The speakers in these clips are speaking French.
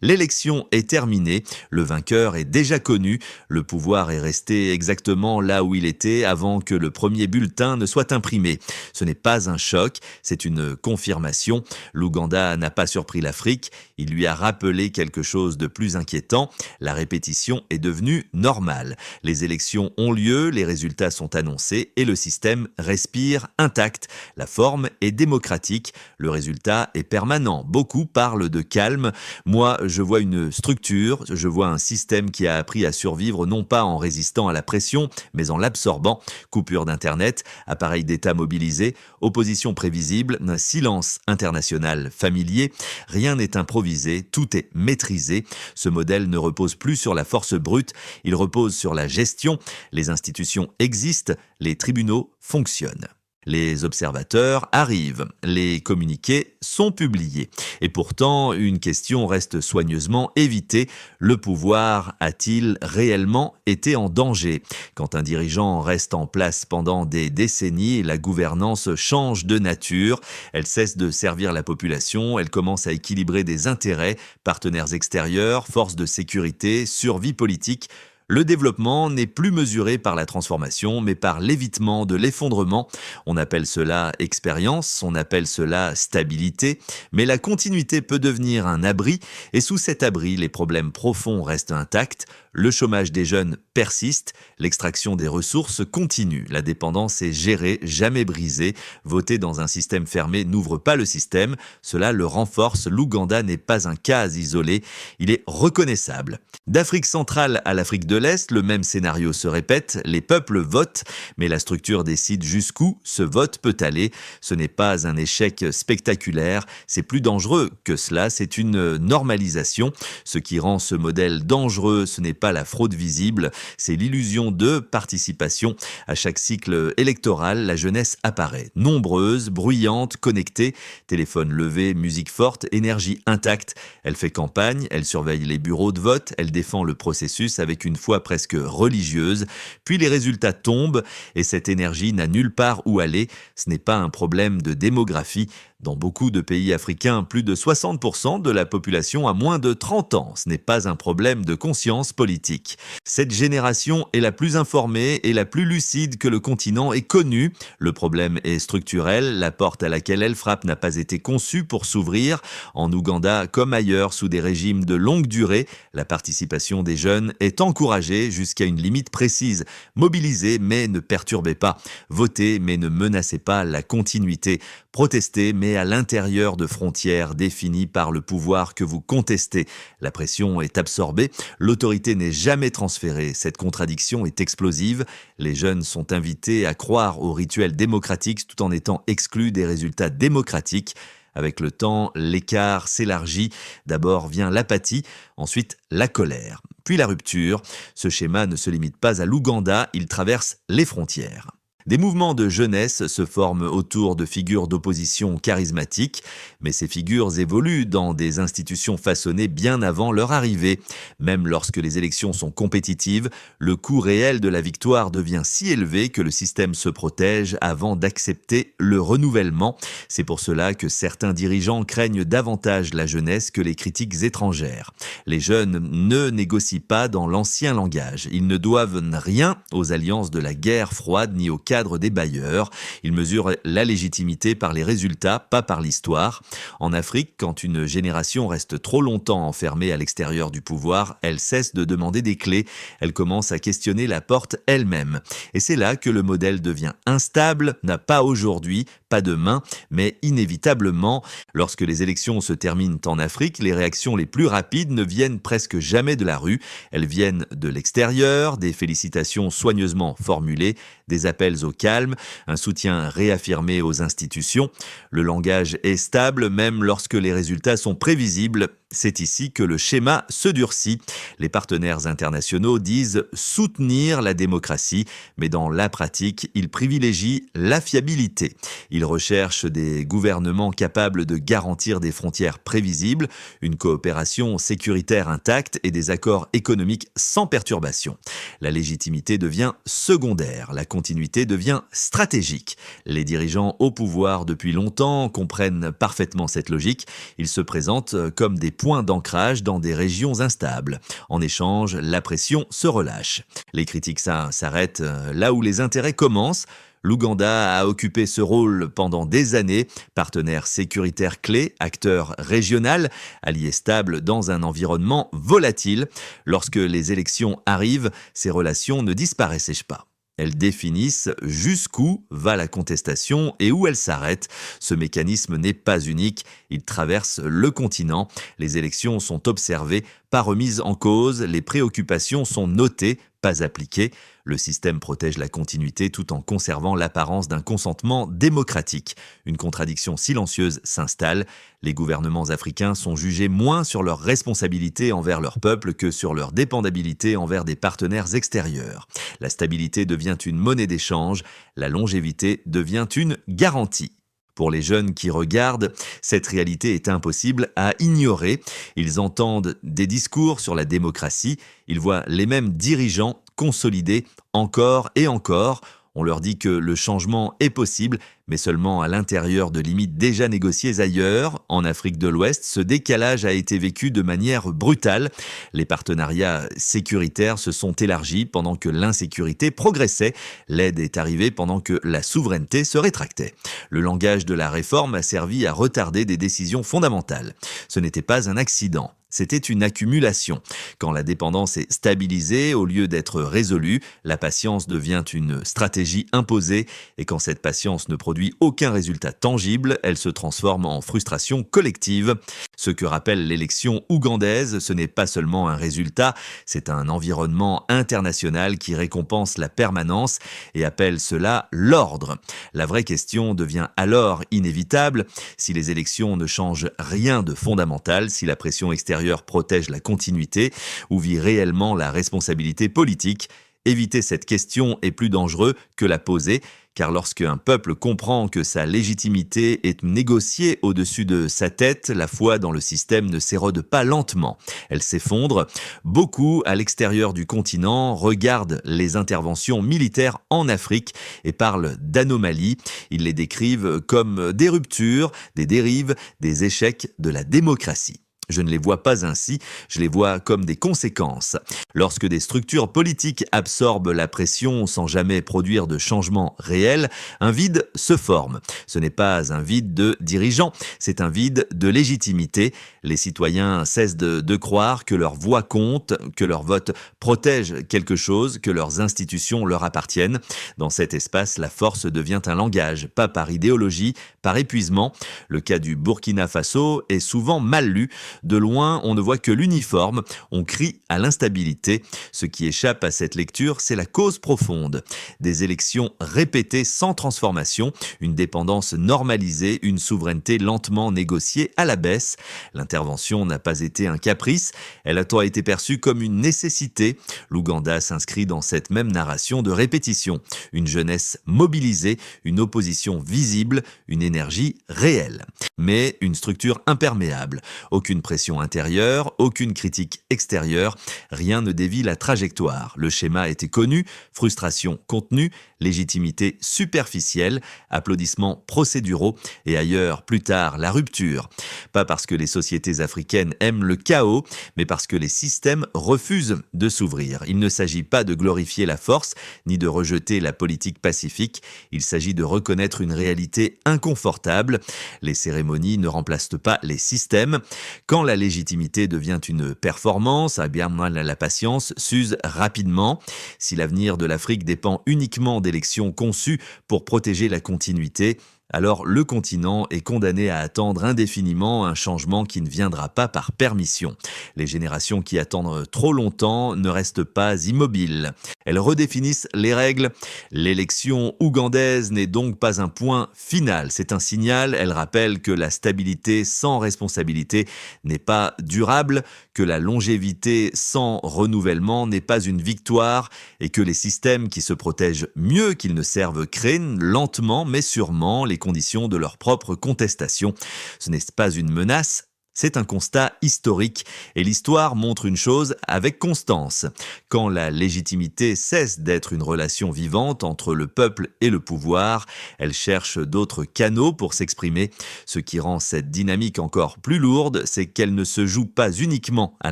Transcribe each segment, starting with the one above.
L'élection est terminée, le vainqueur est déjà connu, le pouvoir est resté exactement là où il était avant que le premier bulletin ne soit imprimé. Ce n'est pas un choc, c'est une confirmation. L'Ouganda n'a pas surpris l'Afrique, il lui a rappelé quelque chose de plus inquiétant. La répétition est devenue normale. Les élections ont lieu, les résultats sont annoncés et le système respire intact. La forme est démocratique, le résultat est permanent. Beaucoup parlent de calme. Moi, je vois une structure, je vois un système qui a appris à survivre non pas en résistant à la pression, mais en l'absorbant. Coupure d'internet, appareil d'État mobilisé, opposition prévisible, un silence international familier. Rien n'est improvisé, tout est maîtrisé. Ce modèle ne repose plus sur la force brute, il repose sur la gestion. Les institutions existent, les tribunaux fonctionnent. Les observateurs arrivent, les communiqués sont publiés. Et pourtant, une question reste soigneusement évitée. Le pouvoir a-t-il réellement été en danger ? Quand un dirigeant reste en place pendant des décennies, la gouvernance change de nature. Elle cesse de servir la population, elle commence à équilibrer des intérêts, partenaires extérieurs, forces de sécurité, survie politique. Le développement n'est plus mesuré par la transformation, mais par l'évitement de l'effondrement. On appelle cela expérience, on appelle cela stabilité, mais la continuité peut devenir un abri, et sous cet abri, les problèmes profonds restent intacts. Le chômage des jeunes persiste, l'extraction des ressources continue, la dépendance est gérée, jamais brisée. Voter dans un système fermé n'ouvre pas le système, cela le renforce. L'Ouganda n'est pas un cas isolé, il est reconnaissable. D'Afrique centrale à l'Afrique de l'Est, le même scénario se répète, les peuples votent, mais la structure décide jusqu'où ce vote peut aller. Ce n'est pas un échec spectaculaire, c'est plus dangereux que cela, c'est une normalisation. Ce qui rend ce modèle dangereux, ce n'est pas la fraude visible, c'est l'illusion de participation. À chaque cycle électoral, la jeunesse apparaît, nombreuse, bruyante, connectée, téléphone levé, musique forte, énergie intacte. Elle fait campagne, elle surveille les bureaux de vote, elle défend le processus avec une foi presque religieuse. Puis les résultats tombent et cette énergie n'a nulle part où aller. Ce n'est pas un problème de démographie. Dans beaucoup de pays africains, plus de 60% de la population a moins de 30 ans. Ce n'est pas un problème de conscience politique. Cette génération est la plus informée et la plus lucide que le continent ait connue. Le problème est structurel. La porte à laquelle elle frappe n'a pas été conçue pour s'ouvrir. En Ouganda, comme ailleurs, sous des régimes de longue durée, la participation des jeunes est encouragée jusqu'à une limite précise. Mobilisez, mais ne perturbez pas. Votez, mais ne menacez pas la continuité. Protestez, mais à l'intérieur de frontières définies par le pouvoir que vous contestez. La pression est absorbée, l'autorité n'est jamais transférée. Cette contradiction est explosive. Les jeunes sont invités à croire aux rituels démocratiques tout en étant exclus des résultats démocratiques. Avec le temps, l'écart s'élargit. D'abord vient l'apathie, ensuite la colère, puis la rupture. Ce schéma ne se limite pas à l'Ouganda, il traverse les frontières. Des mouvements de jeunesse se forment autour de figures d'opposition charismatiques, mais ces figures évoluent dans des institutions façonnées bien avant leur arrivée. Même lorsque les élections sont compétitives, le coût réel de la victoire devient si élevé que le système se protège avant d'accepter le renouvellement. C'est pour cela que certains dirigeants craignent davantage la jeunesse que les critiques étrangères. Les jeunes ne négocient pas dans l'ancien langage. Ils ne doivent rien aux alliances de la guerre froide ni au cadre des bailleurs. Ils mesurent la légitimité par les résultats, pas par l'histoire. En Afrique, quand une génération reste trop longtemps enfermée à l'extérieur du pouvoir, elle cesse de demander des clés. Elle commence à questionner la porte elle-même. Et c'est là que le modèle devient instable, n'a pas aujourd'hui, pas demain, mais inévitablement. Lorsque les élections se terminent en Afrique, les réactions les plus rapides ne viennent presque jamais de la rue. Elles viennent de l'extérieur, des félicitations soigneusement formulées, des appels au calme, un soutien réaffirmé aux institutions. Le langage est stable même lorsque les résultats sont prévisibles. C'est ici que le schéma se durcit. Les partenaires internationaux disent soutenir la démocratie, mais dans la pratique, ils privilégient la fiabilité. Ils recherchent des gouvernements capables de garantir des frontières prévisibles, une coopération sécuritaire intacte et des accords économiques sans perturbation. La légitimité devient secondaire, la continuité devient stratégique. Les dirigeants au pouvoir depuis longtemps comprennent parfaitement cette logique. Ils se présentent comme des points d'ancrage dans des régions instables. En échange, la pression se relâche. Les critiques s'arrêtent là où les intérêts commencent. L'Ouganda a occupé ce rôle pendant des années, partenaire sécuritaire clé, acteur régional, allié stable dans un environnement volatile. Lorsque les élections arrivent, ces relations ne disparaissent pas. Elles définissent jusqu'où va la contestation et où elle s'arrête. Ce mécanisme n'est pas unique, il traverse le continent. Les élections sont observées, pas remises en cause, les préoccupations sont notées, pas appliquées. Le système protège la continuité tout en conservant l'apparence d'un consentement démocratique. Une contradiction silencieuse s'installe. Les gouvernements africains sont jugés moins sur leur responsabilité envers leur peuple que sur leur dépendabilité envers des partenaires extérieurs. La stabilité devient une monnaie d'échange, la longévité devient une garantie. Pour les jeunes qui regardent, cette réalité est impossible à ignorer. Ils entendent des discours sur la démocratie, ils voient les mêmes dirigeants consolider encore et encore. On leur dit que le changement est possible, mais seulement à l'intérieur de limites déjà négociées ailleurs. En Afrique de l'Ouest, ce décalage a été vécu de manière brutale. Les partenariats sécuritaires se sont élargis pendant que l'insécurité progressait. L'aide est arrivée pendant que la souveraineté se rétractait. Le langage de la réforme a servi à retarder des décisions fondamentales. Ce n'était pas un accident. C'était une accumulation. Quand la dépendance est stabilisée, au lieu d'être résolue, la patience devient une stratégie imposée et quand cette patience ne produit aucun résultat tangible, elle se transforme en frustration collective. Ce que rappelle l'élection ougandaise, ce n'est pas seulement un résultat, c'est un environnement international qui récompense la permanence et appelle cela l'ordre. La vraie question devient alors inévitable. Si les élections ne changent rien de fondamental, si la pression extérieure protège la continuité, où vit réellement la responsabilité politique, éviter cette question est plus dangereux que la poser, car lorsque un peuple comprend que sa légitimité est négociée au-dessus de sa tête, la foi dans le système ne s'érode pas lentement. Elle s'effondre. Beaucoup, à l'extérieur du continent, regardent les interventions militaires en Afrique et parlent d'anomalies. Ils les décrivent comme des ruptures, des dérives, des échecs de la démocratie. Je ne les vois pas ainsi, je les vois comme des conséquences. Lorsque des structures politiques absorbent la pression sans jamais produire de changement réel, un vide se forme. Ce n'est pas un vide de dirigeants, c'est un vide de légitimité. Les citoyens cessent de croire que leur voix compte, que leur vote protège quelque chose, que leurs institutions leur appartiennent. Dans cet espace, la force devient un langage, pas par idéologie, par épuisement. Le cas du Burkina Faso est souvent mal lu. De loin, on ne voit que l'uniforme, on crie à l'instabilité. Ce qui échappe à cette lecture, c'est la cause profonde. Des élections répétées sans transformation, une dépendance normalisée, une souveraineté lentement négociée à la baisse. L'intervention n'a pas été un caprice, elle a été perçue comme une nécessité. L'Ouganda s'inscrit dans cette même narration de répétition. Une jeunesse mobilisée, une opposition visible, une énergie réelle. Mais une structure imperméable. Aucune pression intérieure, aucune critique extérieure, rien ne dévie la trajectoire. Le schéma était connu, frustration contenue, légitimité superficielle, applaudissements procéduraux et ailleurs, plus tard, la rupture. Pas parce que les sociétés africaines aiment le chaos, mais parce que les systèmes refusent de s'ouvrir. Il ne s'agit pas de glorifier la force, ni de rejeter la politique pacifique, il s'agit de reconnaître une réalité inconfortable. Les cérémonies ne remplacent pas les systèmes. Quand la légitimité devient une performance, la patience s'use rapidement. Si l'avenir de l'Afrique dépend uniquement d'élections conçues pour protéger la continuité, alors le continent est condamné à attendre indéfiniment un changement qui ne viendra pas par permission. Les générations qui attendent trop longtemps ne restent pas immobiles. Elles redéfinissent les règles. L'élection ougandaise n'est donc pas un point final, c'est un signal. Elle rappelle que la stabilité sans responsabilité n'est pas durable, que la longévité sans renouvellement n'est pas une victoire et que les systèmes qui se protègent mieux qu'ils ne servent créent lentement mais sûrement les conditions de leur propre contestation. Ce n'est pas une menace, C'est un constat historique et l'histoire montre une chose avec constance. Quand la légitimité cesse d'être une relation vivante entre le peuple et le pouvoir, elle cherche d'autres canaux pour s'exprimer. Ce qui rend cette dynamique encore plus lourde, c'est qu'elle ne se joue pas uniquement à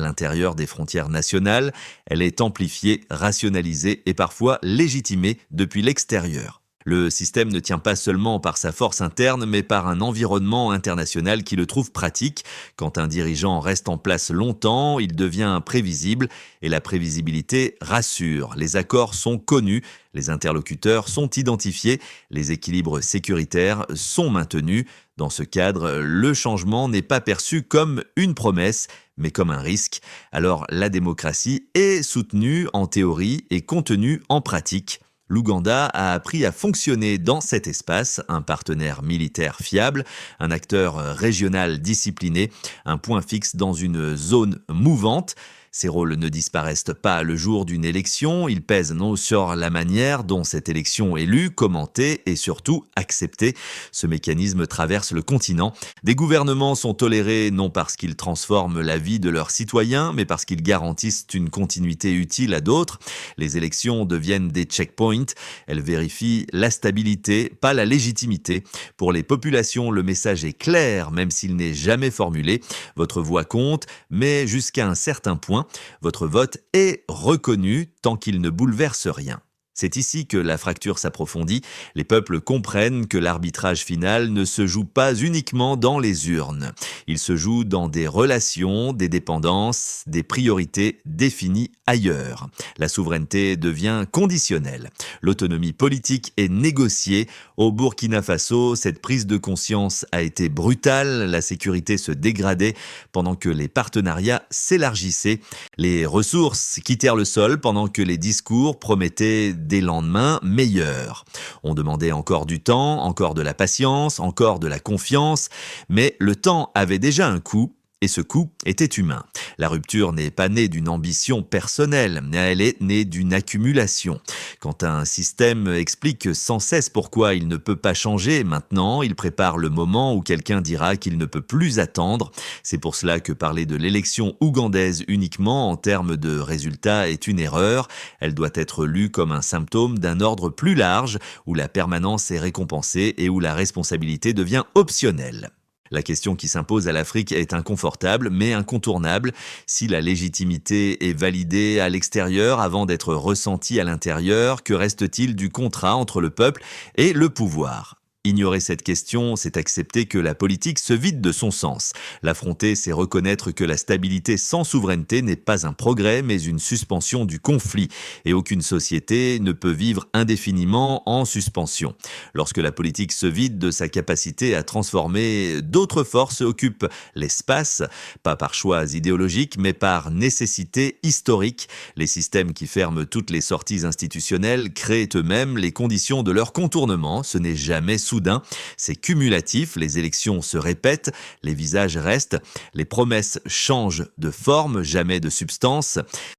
l'intérieur des frontières nationales, elle est amplifiée, rationalisée et parfois légitimée depuis l'extérieur. Le système ne tient pas seulement par sa force interne, mais par un environnement international qui le trouve pratique. Quand un dirigeant reste en place longtemps, il devient prévisible et la prévisibilité rassure. Les accords sont connus, les interlocuteurs sont identifiés, les équilibres sécuritaires sont maintenus. Dans ce cadre, le changement n'est pas perçu comme une promesse, mais comme un risque. Alors la démocratie est soutenue en théorie et contenue en pratique. L'Ouganda a appris à fonctionner dans cet espace, un partenaire militaire fiable, un acteur régional discipliné, un point fixe dans une zone mouvante. Ces rôles ne disparaissent pas le jour d'une élection, ils pèsent non sur la manière dont cette élection est lue, commentée et surtout acceptée. Ce mécanisme traverse le continent. Des gouvernements sont tolérés non parce qu'ils transforment la vie de leurs citoyens, mais parce qu'ils garantissent une continuité utile à d'autres. Les élections deviennent des checkpoints, elles vérifient la stabilité, pas la légitimité. Pour les populations, le message est clair, même s'il n'est jamais formulé. Votre voix compte, mais jusqu'à un certain point. Votre vote est reconnu tant qu'il ne bouleverse rien. C'est ici que la fracture s'approfondit. Les peuples comprennent que l'arbitrage final ne se joue pas uniquement dans les urnes. Il se joue dans des relations, des dépendances, des priorités définies ailleurs. La souveraineté devient conditionnelle. L'autonomie politique est négociée. Au Burkina Faso, cette prise de conscience a été brutale. La sécurité se dégradait pendant que les partenariats s'élargissaient. Les ressources quittèrent le sol pendant que les discours promettaient des lendemains meilleurs. On demandait encore du temps, encore de la patience, encore de la confiance, mais le temps avait déjà un coût. Et ce coût était humain. La rupture n'est pas née d'une ambition personnelle, elle est née d'une accumulation. Quand un système explique sans cesse pourquoi il ne peut pas changer maintenant, il prépare le moment où quelqu'un dira qu'il ne peut plus attendre. C'est pour cela que parler de l'élection ougandaise uniquement en termes de résultats est une erreur. Elle doit être lue comme un symptôme d'un ordre plus large, où la permanence est récompensée et où la responsabilité devient optionnelle. La question qui s'impose à l'Afrique est inconfortable, mais incontournable. Si la légitimité est validée à l'extérieur avant d'être ressentie à l'intérieur, que reste-t-il du contrat entre le peuple et le pouvoir ? Ignorer cette question, c'est accepter que la politique se vide de son sens. L'affronter, c'est reconnaître que la stabilité sans souveraineté n'est pas un progrès, mais une suspension du conflit. Et aucune société ne peut vivre indéfiniment en suspension. Lorsque la politique se vide de sa capacité à transformer, d'autres forces occupent l'espace, pas par choix idéologiques, mais par nécessité historique. Les systèmes qui ferment toutes les sorties institutionnelles créent eux-mêmes les conditions de leur contournement. Ce n'est jamais soudain, c'est cumulatif, les élections se répètent, les visages restent, les promesses changent de forme, jamais de substance.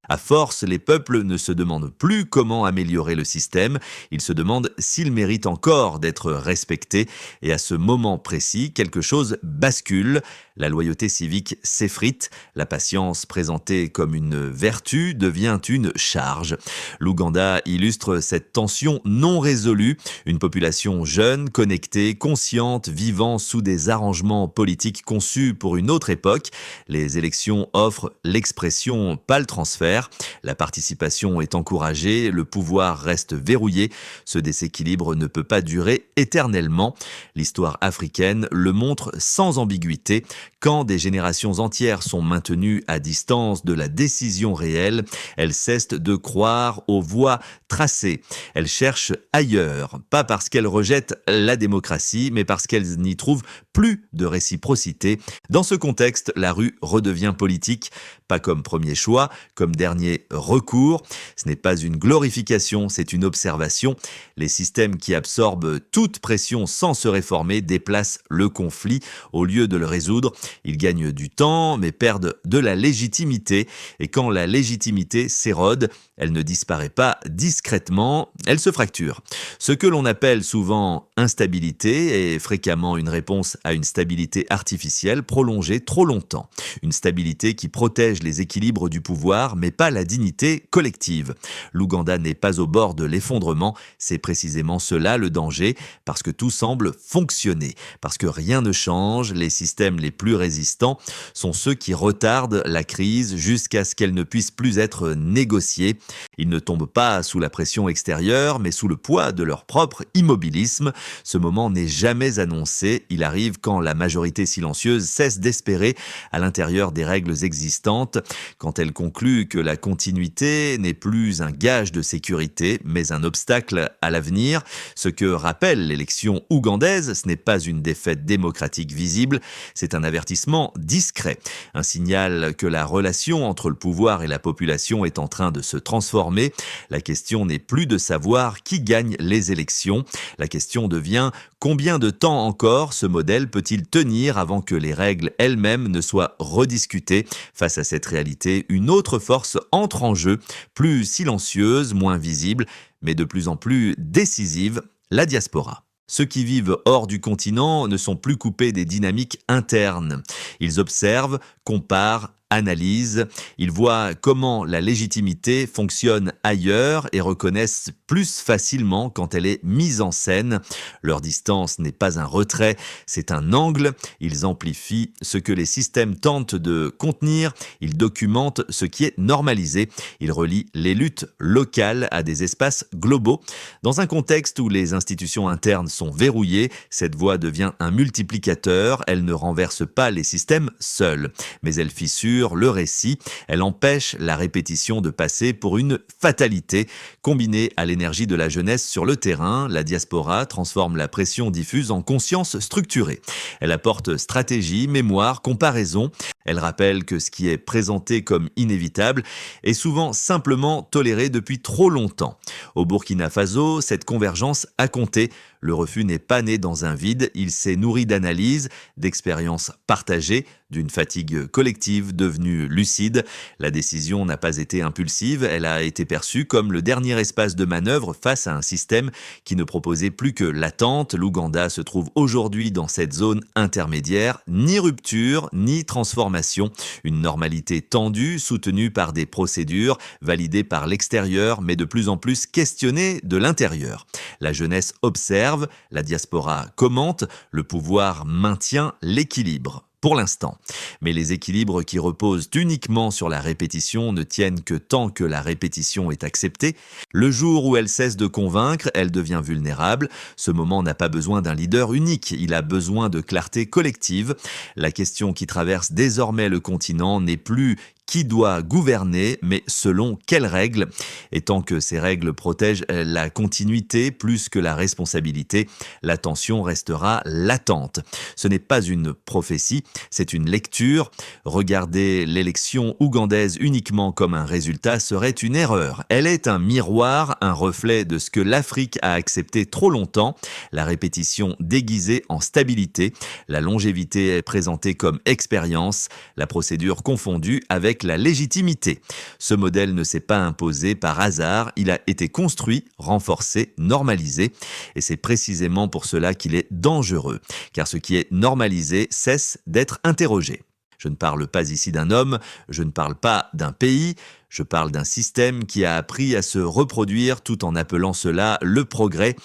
À force, les peuples ne se demandent plus comment améliorer le système, ils se demandent s'il mérite encore d'être respecté. Et à ce moment précis, quelque chose bascule. La loyauté civique s'effrite, la patience présentée comme une vertu devient une charge. L'Ouganda illustre cette tension non résolue, une population jeune, connectée, consciente, vivant sous des arrangements politiques conçus pour une autre époque. Les élections offrent l'expression, pas le transfert. La participation est encouragée, le pouvoir reste verrouillé. Ce déséquilibre ne peut pas durer éternellement. L'histoire africaine le montre sans ambiguïté. Quand des générations entières sont maintenues à distance de la décision réelle, elles cessent de croire aux voies tracées. Elles cherchent ailleurs, pas parce qu'elles rejettent la démocratie, mais parce qu'elles n'y trouvent plus de réciprocité. Dans ce contexte, la rue redevient politique, pas comme premier choix, comme dernier recours. Ce n'est pas une glorification, c'est une observation. Les systèmes qui absorbent toute pression sans se réformer déplacent le conflit au lieu de le résoudre. Ils gagnent du temps, mais perdent de la légitimité. Et quand la légitimité s'érode, elle ne disparaît pas discrètement, elle se fracture. Ce que l'on appelle souvent instabilité est fréquemment une réponse à une stabilité artificielle prolongée trop longtemps. Une stabilité qui protège les équilibres du pouvoir, mais pas la dignité collective. L'Ouganda n'est pas au bord de l'effondrement, c'est précisément cela le danger, parce que tout semble fonctionner, parce que rien ne change, les systèmes les plus résistants sont ceux qui retardent la crise jusqu'à ce qu'elle ne puisse plus être négociée. Ils ne tombent pas sous la pression extérieure, mais sous le poids de leur propre immobilisme. Ce moment n'est jamais annoncé, il arrive quand la majorité silencieuse cesse d'espérer à l'intérieur des règles existantes, quand elle conclut que la continuité n'est plus un gage de sécurité, mais un obstacle à l'avenir. Ce que rappelle l'élection ougandaise, ce n'est pas une défaite démocratique visible, c'est un avertissement discret, un signal que la relation entre le pouvoir et la population est en train de se transformer. La question n'est plus de savoir qui gagne les élections, la question devient combien de temps encore ce modèle peut-il tenir avant que les règles elles-mêmes ne soient rediscutées. Face à cette réalité, une autre force entre en jeu, plus silencieuse, moins visible, mais de plus en plus décisive, la diaspora. Ceux qui vivent hors du continent ne sont plus coupés des dynamiques internes. Ils observent, comparent, analysent, ils voient comment la légitimité fonctionne ailleurs et reconnaissent plus facilement quand elle est mise en scène. Leur distance n'est pas un retrait, c'est un angle. Ils amplifient ce que les systèmes tentent de contenir, ils documentent ce qui est normalisé, ils relient les luttes locales à des espaces globaux. Dans un contexte où les institutions internes sont verrouillées, cette voie devient un multiplicateur, elle ne renverse pas les systèmes seuls, mais elle fissure le récit, elle empêche la répétition de passer pour une fatalité. Combinée à l'énergie de la jeunesse sur le terrain, la diaspora transforme la pression diffuse en conscience structurée. Elle apporte stratégie, mémoire, comparaison. Elle rappelle que ce qui est présenté comme inévitable est souvent simplement toléré depuis trop longtemps. Au Burkina Faso, cette convergence a compté. Le refus n'est pas né dans un vide, il s'est nourri d'analyses, d'expériences partagées, d'une fatigue collective devenue lucide. La décision n'a pas été impulsive, elle a été perçue comme le dernier espace de manœuvre face à un système qui ne proposait plus que l'attente. L'Ouganda se trouve aujourd'hui dans cette zone intermédiaire, ni rupture, ni transformation. Une normalité tendue, soutenue par des procédures, validées par l'extérieur, mais de plus en plus questionnées de l'intérieur. La jeunesse observe, la diaspora commente, le pouvoir maintient l'équilibre. Pour l'instant. Mais les équilibres qui reposent uniquement sur la répétition ne tiennent que tant que la répétition est acceptée. Le jour où elle cesse de convaincre, elle devient vulnérable. Ce moment n'a pas besoin d'un leader unique, il a besoin de clarté collective. La question qui traverse désormais le continent n'est plus qui doit gouverner, mais selon quelles règles. Et tant que ces règles protègent la continuité plus que la responsabilité, l'attention restera latente. Ce n'est pas une prophétie, c'est une lecture. Regarder l'élection ougandaise uniquement comme un résultat serait une erreur. Elle est un miroir, un reflet de ce que l'Afrique a accepté trop longtemps, la répétition déguisée en stabilité, la longévité est présentée comme expérience, la procédure confondue avec la légitimité. Ce modèle ne s'est pas imposé par hasard, il a été construit, renforcé, normalisé, et c'est précisément pour cela qu'il est dangereux, car ce qui est normalisé cesse d'être interrogé. Je ne parle pas ici d'un homme, je ne parle pas d'un pays, je parle d'un système qui a appris à se reproduire tout en appelant cela le progrès.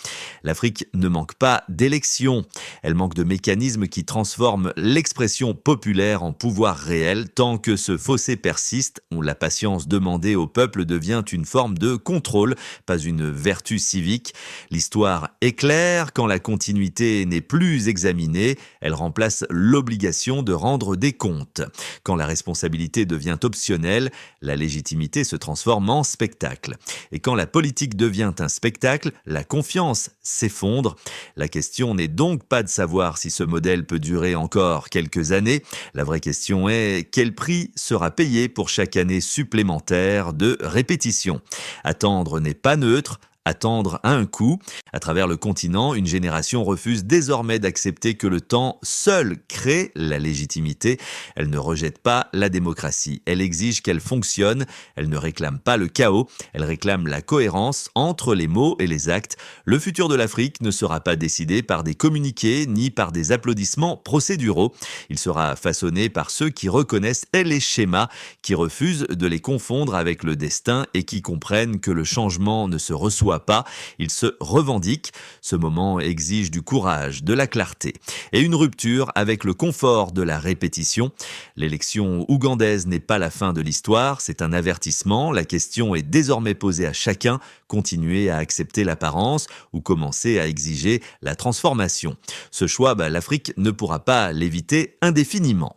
L'Afrique ne manque pas d'élections, elle manque de mécanismes qui transforment l'expression populaire en pouvoir réel. Tant que ce fossé persiste, où la patience demandée au peuple devient une forme de contrôle, pas une vertu civique. L'histoire est claire, quand la continuité n'est plus examinée, elle remplace l'obligation de rendre des comptes. Quand la responsabilité devient optionnelle, la légitimité se transforme en spectacle. Et quand la politique devient un spectacle, la confiance s'effondre. La question n'est donc pas de savoir si ce modèle peut durer encore quelques années. La vraie question est quel prix sera payé pour chaque année supplémentaire de répétition. Attendre n'est pas neutre, Attendre a un coût. À travers le continent, une génération refuse désormais d'accepter que le temps seul crée la légitimité. Elle ne rejette pas la démocratie. Elle exige qu'elle fonctionne. Elle ne réclame pas le chaos. Elle réclame la cohérence entre les mots et les actes. Le futur de l'Afrique ne sera pas décidé par des communiqués ni par des applaudissements procéduraux. Il sera façonné par ceux qui reconnaissent les schémas, qui refusent de les confondre avec le destin et qui comprennent que le changement ne se reçoit pas, il se revendique. Ce moment exige du courage, de la clarté et une rupture avec le confort de la répétition. L'élection ougandaise n'est pas la fin de l'histoire, c'est un avertissement. La question est désormais posée à chacun, continuer à accepter l'apparence ou commencer à exiger la transformation. Ce choix, l'Afrique ne pourra pas l'éviter indéfiniment.